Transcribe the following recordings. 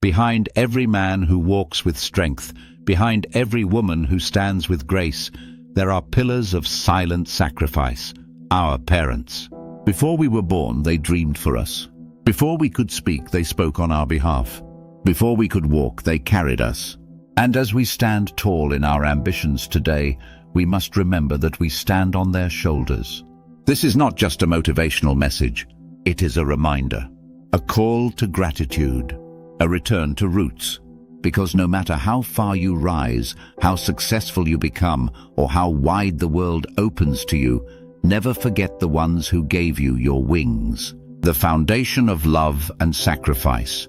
Behind every man who walks with strength, behind every woman who stands with grace, there are pillars of silent sacrifice, our parents. Before we were born, they dreamed for us. Before we could speak, they spoke on our behalf. Before we could walk, they carried us. And as we stand tall in our ambitions today, we must remember that we stand on their shoulders. This is not just a motivational message. It is a reminder, a call to gratitude, a return to roots. Because no matter how far you rise, how successful you become, or how wide the world opens to you, never forget the ones who gave you your wings. The foundation of love and sacrifice.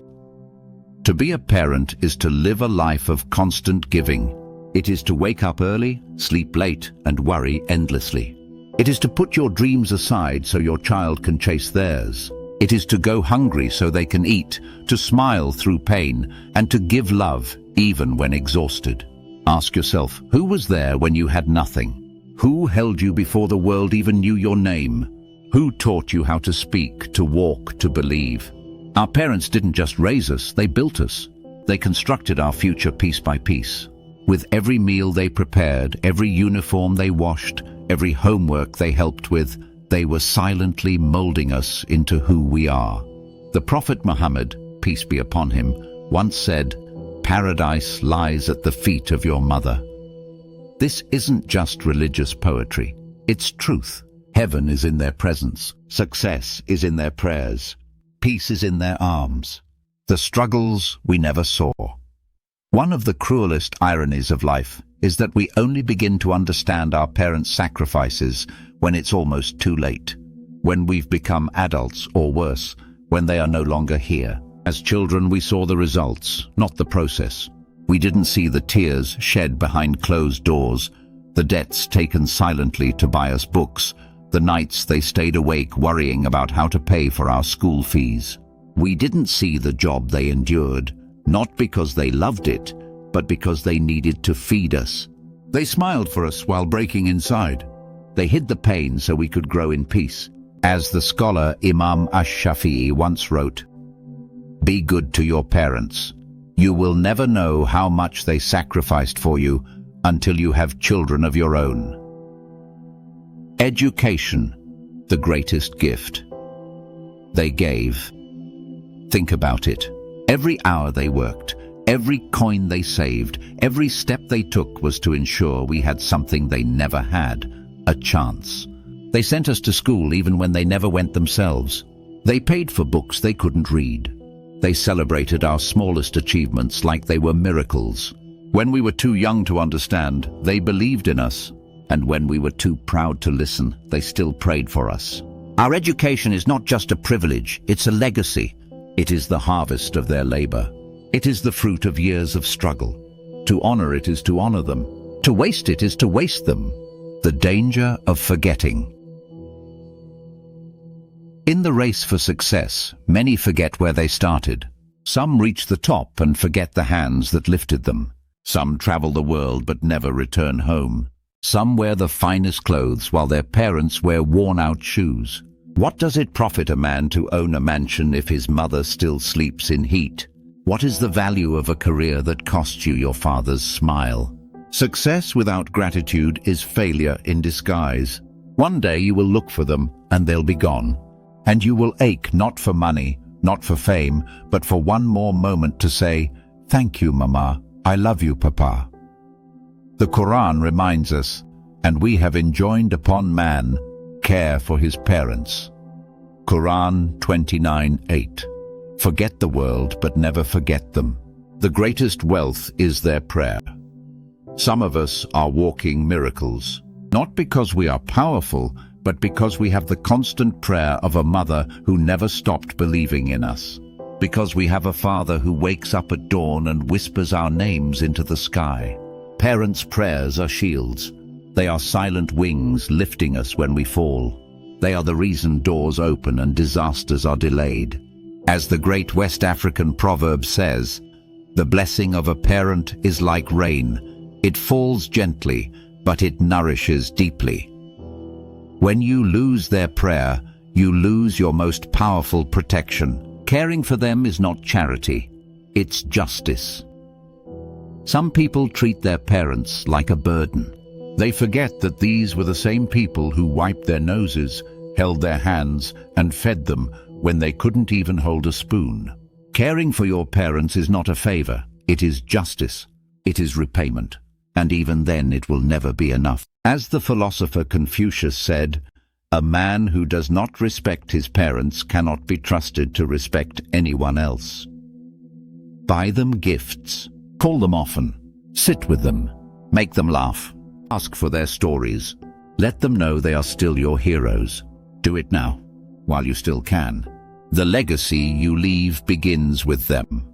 To be a parent is to live a life of constant giving. It is to wake up early, sleep late, and worry endlessly. It is to put your dreams aside so your child can chase theirs. It is to go hungry so they can eat, to smile through pain, and to give love even when exhausted. Ask yourself, who was there when you had nothing? Who held you before the world even knew your name? Who taught you how to speak, to walk, to believe? Our parents didn't just raise us, they built us. They constructed our future piece by piece. With every meal they prepared, every uniform they washed, every homework they helped with, they were silently molding us into who we are. The Prophet Muhammad, peace be upon him, once said, "Paradise lies at the feet of your mother." This isn't just religious poetry, it's truth. Heaven is in their presence, success is in their prayers, peace is in their arms. The struggles we never saw. One of the cruelest ironies of life is that we only begin to understand our parents' sacrifices when it's almost too late, when we've become adults, or worse, when they are no longer here. As children, we saw the results, not the process. We didn't see the tears shed behind closed doors, the debts taken silently to buy us books, the nights they stayed awake worrying about how to pay for our school fees. We didn't see the job they endured, not because they loved it, but because they needed to feed us. They smiled for us while breaking inside. They hid the pain so we could grow in peace. As the scholar Imam Ash-Shafi'i once wrote, "Be good to your parents. You will never know how much they sacrificed for you until you have children of your own." Education, the greatest gift. They gave. Think about it. Every hour they worked, every coin they saved, every step they took was to ensure we had something they never had. A chance. They sent us to school even when they never went themselves. They paid for books they couldn't read. They celebrated our smallest achievements like they were miracles. When we were too young to understand, they believed in us. And when we were too proud to listen, they still prayed for us. Our education is not just a privilege, it's a legacy. It is the harvest of their labor. It is the fruit of years of struggle. To honor it is to honor them. To waste it is to waste them. The danger of forgetting. In the race for success, many forget where they started. Some reach the top and forget the hands that lifted them. Some travel the world but never return home. Some wear the finest clothes while their parents wear worn-out shoes. What does it profit a man to own a mansion if his mother still sleeps in heat? What is the value of a career that costs you your father's smile? Success without gratitude is failure in disguise. One day you will look for them and they'll be gone. And you will ache not for money, not for fame, but for one more moment to say, "Thank you, Mama. I love you, Papa." The Quran reminds us, "And we have enjoined upon man care for his parents." Quran 29:8. Forget the world, but never forget them. The greatest wealth is their prayer. Some of us are walking miracles, not because we are powerful, but because we have the constant prayer of a mother who never stopped believing in us. Because we have a father who wakes up at dawn and whispers our names into the sky. Parents' prayers are shields. They are silent wings lifting us when we fall. They are the reason doors open and disasters are delayed. As the great West African proverb says, "The blessing of a parent is like rain. It falls gently, but it nourishes deeply." When you lose their prayer, you lose your most powerful protection. Caring for them is not charity. it's justice. Some people treat their parents like a burden. They forget that these were the same people who wiped their noses, held their hands, and fed them when they couldn't even hold a spoon. Caring for your parents is not a favor, it is justice. It is repayment. And even then it will never be enough. As the philosopher Confucius said, a man who does not respect his parents cannot be trusted to respect anyone else. Buy them gifts. Call them often. Sit with them. Make them laugh. Ask for their stories. Let them know they are still your heroes. Do it now, while you still can. The legacy you leave begins with them.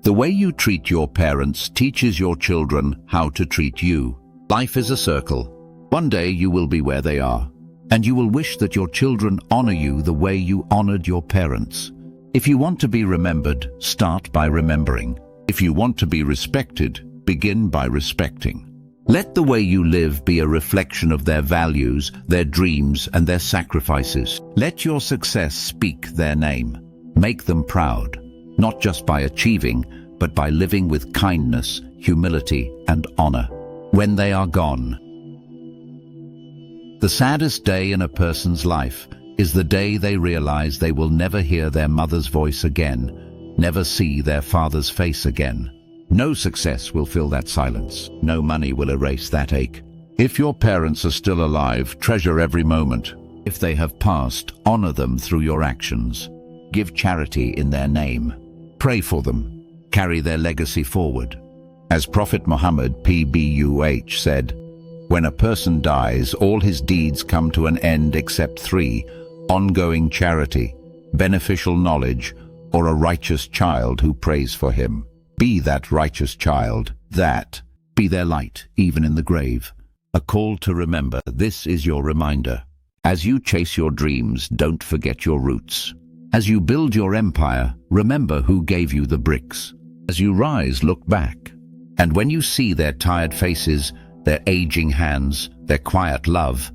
The way you treat your parents teaches your children how to treat you. Life is a circle. One day you will be where they are, and you will wish that your children honor you the way you honored your parents. If you want to be remembered, start by remembering. If you want to be respected, begin by respecting. Let the way you live be a reflection of their values, their dreams, and their sacrifices. Let your success speak their name. Make them proud, not just by achieving, but by living with kindness, humility, and honor. When they are gone. The saddest day in a person's life is the day they realize they will never hear their mother's voice again, never see their father's face again. No success will fill that silence. No money will erase that ache. If your parents are still alive, treasure every moment. If they have passed, honor them through your actions. Give charity in their name. Pray for them. Carry their legacy forward. As Prophet Muhammad (P.B.U.H.) said, when a person dies, all his deeds come to an end except three: ongoing charity, beneficial knowledge, or a righteous child who prays for him. Be that righteous child, be their light, even in the grave. A call to remember, this is your reminder. As you chase your dreams, don't forget your roots. As you build your empire, remember who gave you the bricks. As you rise, look back. And when you see their tired faces, their aging hands, their quiet love,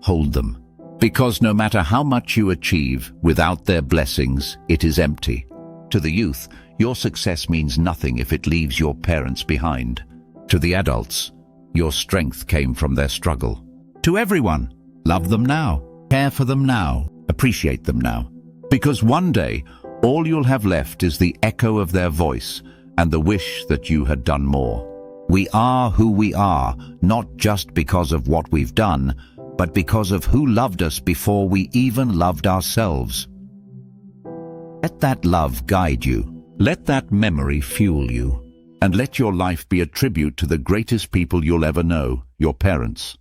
hold them. Because no matter how much you achieve, without their blessings, it is empty. To the youth, your success means nothing if it leaves your parents behind. To the adults, your strength came from their struggle. To everyone, love them now, care for them now, appreciate them now. Because one day, all you'll have left is the echo of their voice and the wish that you had done more. We are who we are, not just because of what we've done, but because of who loved us before we even loved ourselves. Let that love guide you. Let that memory fuel you. And let your life be a tribute to the greatest people you'll ever know, your parents.